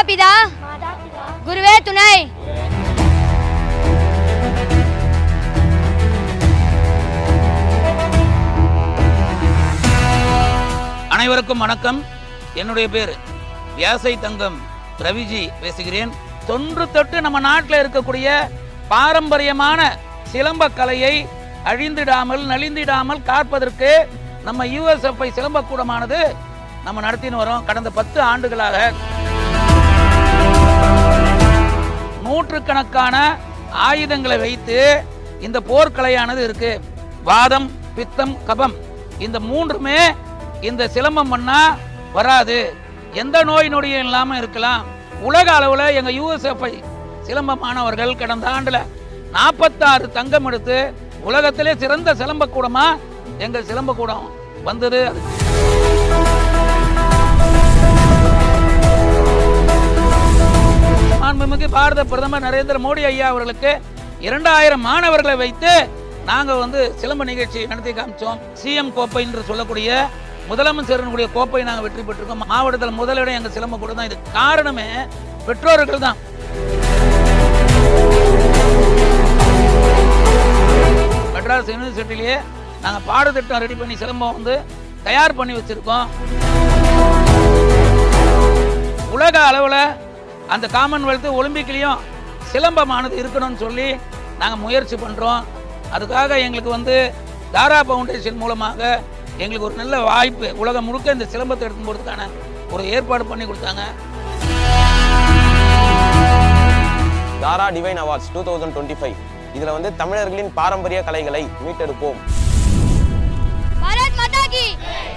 மாதாபிதா குருவே துணை. அனைவருக்கும் வணக்கம். என்னுடைய பேர் வியாசை தங்கம் ரவிஜி பேசுகிறேன். தொன்று தொட்டு நம்ம நாட்டில் இருக்கக்கூடிய பாரம்பரியமான சிலம்ப கலையை அழிந்திடாமல் நலிந்திடாமல் காப்பதற்கு நம்ம யுஎஸ்எஃப்ஐ சிலம்பக்கூடமானது நம்ம நடத்தின்னு வரோம். கடந்த 10 ஆண்டுகளாக நூற்றுக்கணக்கான ஆயுதங்களை வைத்து இந்த போர்க்கலையானது இருக்கு. வாதம், பித்தம், கபம் இந்த மூன்றுமே இந்த சிலம்பம் பண்ணா வராது. எந்த நோய் நொடியும் இல்லாமல் இருக்கலாம். உலக அளவில் எங்கள் யுஎஸ்எஃப்ஐ சிலம்ப மாணவர்கள் கடந்த ஆண்டில் 46 தங்கம் எடுத்து உலகத்திலே சிறந்த சிலம்பக்கூடமா எங்கள் சிலம்பக்கூடம் வந்தது. மாண்புமிகு பாரத பிரதமர் நரேந்திர மோடி ஐயா அவர்களுக்கு 2000 மாணவர்களை வைத்து நாங்கள் சிலம்ப நிகழ்ச்சி நடத்தி காமிச்சோம். சிஎம் கோப்பை என்று சொல்லக்கூடிய முதலமைச்சரனுடைய கோப்பை நாங்கள் வெற்றி பெற்றிருக்கோம். மாவட்டத்தில் முதலிடம் எங்கள் சிலம்பக்கூடம் தான். இது காரணமே பெற்றோர்கள் தான். மெட்ராஸ் யூனிவர்சிட்டிலேயே நாங்கள் பாடத்திட்டம் ரெடி பண்ணி சிலம்பம் தயார் பண்ணி வச்சிருக்கோம். உலக அளவில் அந்த காமன்வெல்த் ஒலிம்பிக்லேயும் சிலம்பமானது இருக்கணும்னு சொல்லி நாங்கள் முயற்சி பண்ணுறோம். அதுக்காக எங்களுக்கு தாரா ஃபவுண்டேஷன் மூலமாக எங்களுக்கு ஒரு நல்ல வாய்ப்பு, உலகம் முழுக்க இந்த சிலம்பத்தை எடுத்து போகிறதுக்கான ஒரு ஏற்பாடு பண்ணி கொடுத்தாங்க. தாரா டிவைன் அவார்ட்ஸ் 2025 இதில் தமிழர்களின் பாரம்பரிய கலைகளை மீட்டெடுப்போம். பாரத் மாதா கி,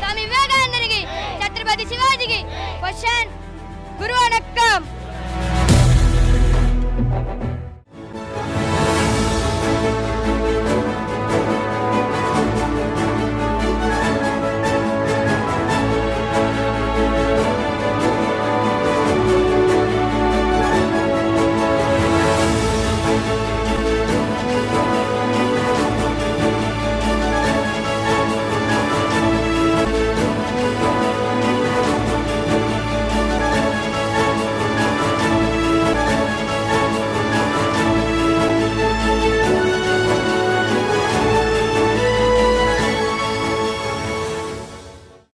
சாமி விவேகானந்தர் கி, சத்ரபதி சிவாஜி கி. குரு வணக்கம்.